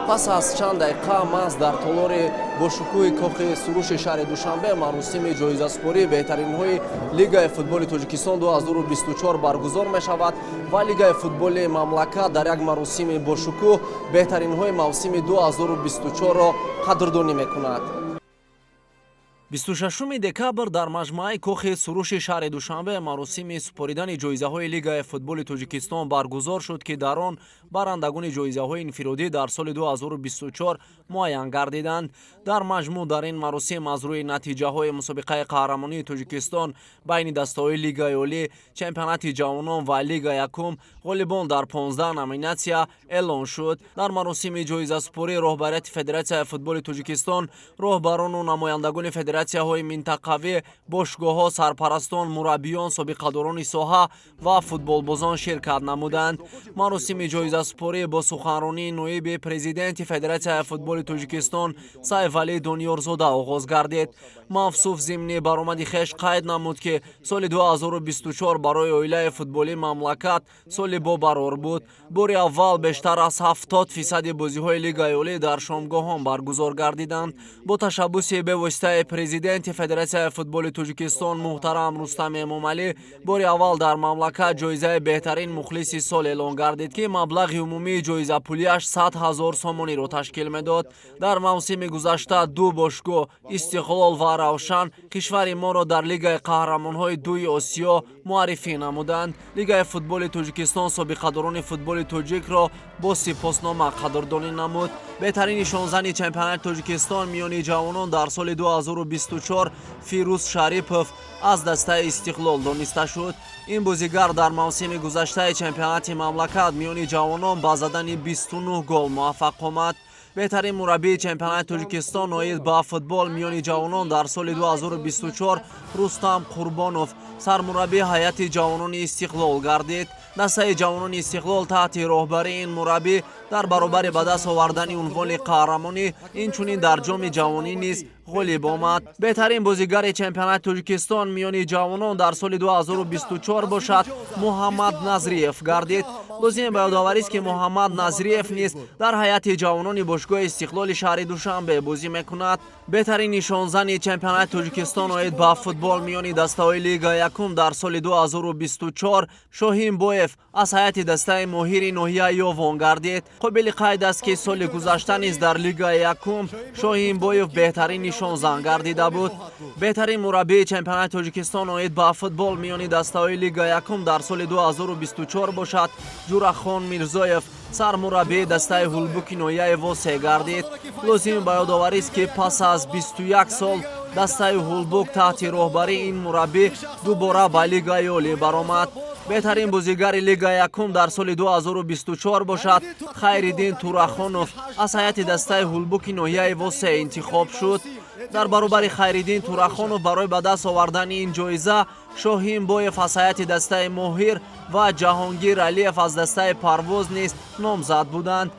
пас аз чанд дақиқа маҳз дар толори бошукӯҳи кохи суруши шаҳри Душанбе маросими ҷоизаспории беҳтаринҳои Лигаи футболи Тоҷикистон 2024 баргузор мешавад ва Лигаи футболи мамлакат дар як маросими бошукӯҳ беҳтаринҳои мавсими 2024-ро қадрдонӣ мекунад. 26 декабр дар маҷмӯаи кохи суруши шаҳри Душанбе маросими супоридани ҷоизаҳои Лигаи футболи Тоҷикистон баргузор шуд, ки дар он барандагони ҷоизаҳои инфиродӣ дар соли 2024 муайян гардиданд. Дар маҷмӯъ дар ин маросим аз рӯи натиҷаҳои мусобиқаи қаҳрамонии Тоҷикистон байни дастаҳои Лигаи олӣ, чемпионати ҷавонон ва Лига якум ғолибон дар 15 номинатсия эълон шуд. Дар маросими ҷоизаспорӣ роҳбарияти Федератсияи футболи Тоҷикистон, роҳбарону намояндагони федератсияҳои минтақавӣ, бошгоҳҳо, сарпарастон, мураббиён, собиқадорони соҳа ва футболбозон ширкат намуданд. Маросими ҷоизаспорӣ бо суханронии ноиби президенти Федератсияи футболи Тоҷикистон Сайфалӣ Донёрзода оғоз гардид. Мавсуф зимни баромади хеш қайд намуд, ки соли 2024 барои оилаи футболии мамлакат соли бобарор буд. Бори аввал бештар аз 70% бозиҳои Лигаи олӣ дар шомгоҳон баргузор гардиданд. Бо ташаббуси бевоситаи президенти Федератсияи футболи Тоҷикистон муҳтарам Рустам Эмомалӣ бори аввал дар мамлакат ҷоизаи беҳтарин мухлиси сол эълон гардид, ки маблағи умумии ҷоизапулиаш 100 000 сомониро ташкил медод. Дар мавсими гузашта ду бошгоҳ Истиқлол ва Равшан кишвари моро дар Лигаи қаҳрамонҳои дуи Осиё муаррифӣ намуданд. Лигаи футболи Тоҷикистон собиқадорони футболи тоҷикро бо сипоснома қадрдонӣ намуд. беҳтарин нишонзани чемпионати Тоҷикистон миёни ҷавонон дар соли 2024 Фирӯз Шарипов аз дастаи Истиқлол дониста шуд. Ин бозигар дар мавсими гузаштаи чемпионати мамлакат миёни ҷавонон ба задани 29 гол муваффақ омад. беҳтарин мураббии чемпионати Тоҷикистон оид ба футбол миёни ҷавонон дар соли 2024 Рустам Қурбонов сармураббии ҳайати ҷавонони Истиқлол гардид. дастаи ҷавонони Истиқлол таҳти роҳбарии ин мураббӣ дар баробари ба даст овардани унвони қаҳрамонӣ инчунин дар ҷоми ҷавонӣ низ ғолиб омад. беҳтарин бозигари чемпионати Тоҷикистон миёни ҷавонон дар соли 2024 бошад Муҳаммад Назриев гардид. лозим ба ёдоварист, ки Муҳаммад Назриев низ дар ҳайати ҷавонони бошгоҳи Истиқлоли шаҳри Душанбе бозӣ мекунад. беҳтарин нишонзани чемпионати Тоҷикистон оид ба футбол миёни дастаҳои Лига якум дар соли 2024 Шоҳин Боев аз ҳайати дастаи моҳири ноҳияи Ёвон гардид. қобили қайд аст, ки соли гузашта низ дар Лига якум Шоҳин Боев беҳтарин нишонзан гардида буд. беҳтарин мураббии чемпионати Тоҷикистон оид ба футбол миёни дастаҳои Лига якум дар соли 2024 бошад Ҷурахон Мирзоев сармураббии дастаи Ҳулбуки ноҳияи Восе гардид. лозим ба ёдоварист, ки пас аз 21 сол дастаи Ҳулбук таҳти роҳбарии ин мураббӣ дубора ба Лигаи олӣ баромад. беҳтарин бозигари Лига якум дар соли 2024 бошад Хайриддин Турахонов аз ҳайати дастаи Ҳулбуки ноҳияи Восе интихоб шуд. дар баробари Хайриддин Турахонов барои ба даст овардани ин ҷоиза Шоҳин Боев аз ҳайати дастаи Моҳир ва Ҷаҳонгир Алиев аз дастаи Парвоз низ номзад буданд.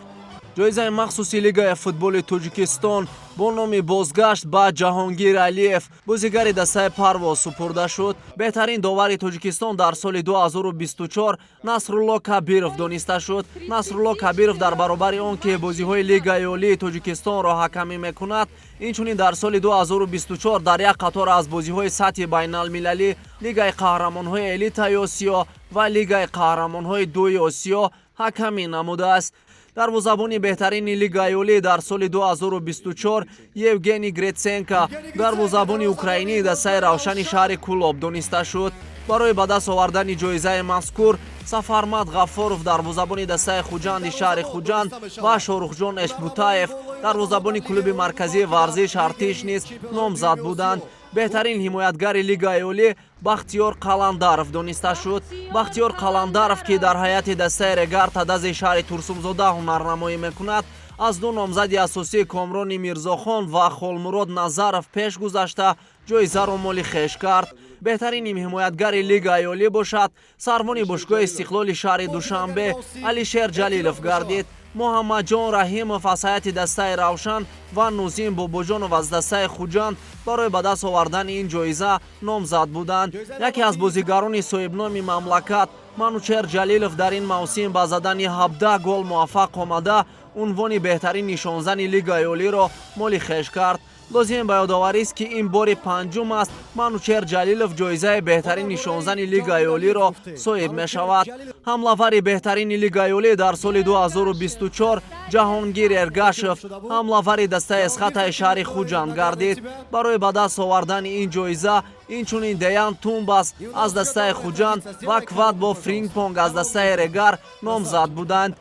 ҷоизаи махсуси Лигаи футболи Тоҷикистон бо номи бозгашт ба Ҷаҳонгир Алиев бозигари дастаи Парвоз супурда шуд. беҳтарин довари Тоҷикистон дар соли 2024 Насрулло Кабиров дониста шуд. Насрулло Кабиров дар баробари он, ки бозиҳои Лигаи олии Тоҷикистонро ҳакамӣ мекунад, инчунин дар соли 2024 дар як қатор аз бозиҳои сатҳи байналмилалӣ Лигаи қаҳрамонҳои элитаи Осиё ва Лигаи қаҳрамонҳои дуи Осиё ҳакамӣ намудааст. дарвозабони беҳтарини Лигаи олӣ дар соли 2024 Евгений Гриценко дарвозабони украинии дастаи Равшани шаҳри Кӯлоб дониста шуд. барои ба даст овардани ҷоизаи мазкур Сафармат Ғафуров дарвозабони дастаи Хуҷанди шаҳри Хуҷанд ва Шорухҷон Эшбутаев дарвозабони клуби марказии варзиш Артиш низ номзад буданд. беҳтарин ҳимоятгари Лигаи олӣ Бахтиёр Қаландаров дониста шуд. Бахтиёр Қаландаров, ки дар ҳайати дастаи Регар Тадази шаҳри Турсумзода ҳунарнамоӣ мекунад, аз ду номзади асосии Комрони Мирзохон ва Холмурод Назаров пеш гузашта ҷоизаро моли хеш кард. беҳтарин ҳимоятгари Лигаи олӣ бошад сарвони бошгоҳи Истиқлоли шаҳри Душанбе Алишер Ҷалилов гардид. Муҳаммадҷон Раҳимов аз ҳайати дастаи Равшан ва Нузим Бобоҷонов аз дастаи Хуҷанд барои ба даст овардани ин ҷоиза номзад буданд. яке аз бозигарони соҳибноми мамлакат манучер ҷалилов дар ин мавсим ба задани 17 гол муваффақ омада унвони беҳтарин нишонзани лигаи олиро моли хеш кард. лозим ба ёдоварист ки ин бори панҷум аст манучер ҷалилов ҷоизаи беҳтарин нишонзани лигаи олиро соҳиб мешавад. ҳамлавари беҳтарини лигаи олӣ дар соли 2024 ҷаҳонгир эргашев ҳамлавари дастаи эсхатаи шаҳри хуҷанд гардид. барои ба даст овардани ин ҷоиза инчунин деян тумбас аз дастаи хуҷанд ва квадбо фрингпонг аз дастаи регар номзад буданд.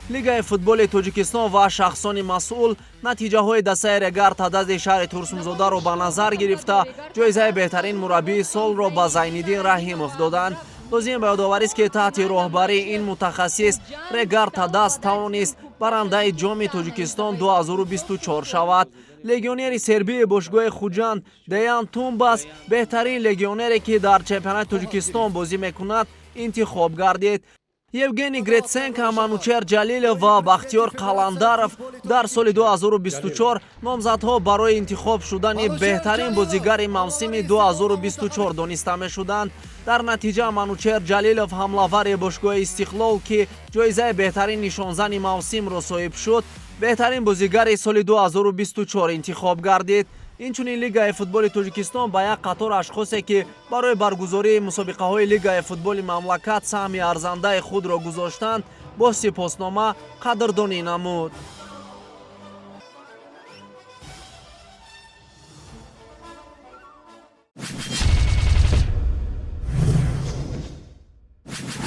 лигаи футболи тоҷикистон ва шахсони масъул натиҷаҳои дастаи регар тадази шаҳри турсунзодаро ба назар гирифта ҷоизаи беҳтарин мураббии солро ба Зайниддин Раҳимов доданд. лозим ба ёдоварист ки таҳти роҳбарии ин мутахассис регар тадас тавонист барандаи ҷоми тоҷикистон 2024 шавад. легионери сербии бошгоҳи хуҷанд деян тумбас беҳтарин легионере ки дар чемпионати тоҷикистон бозӣ мекунад интихоб гардид. евгений гритсенко, манучер ҷалилов ва бахтиёр қаландаров дар соли 2024 номзадҳо барои интихоб шудани беҳтарин бозигари мавсими 2024 дониста мешуданд. дар натиҷа манучер ҷалилов ҳамлавари бошгоҳи Истиқлол ки ҷоизаи беҳтарин нишонзани мавсимро соҳиб шуд, беҳтарин бозигари соли 2024 интихоб гардид. инчунин лигаи футболи тоҷикистон ба як қатор ашхосе ки барои баргузории мусобиқаҳои лигаи футболи мамлакат саҳми арзандаи худро гузоштанд бо сипоснома қадрдонӣ намуд.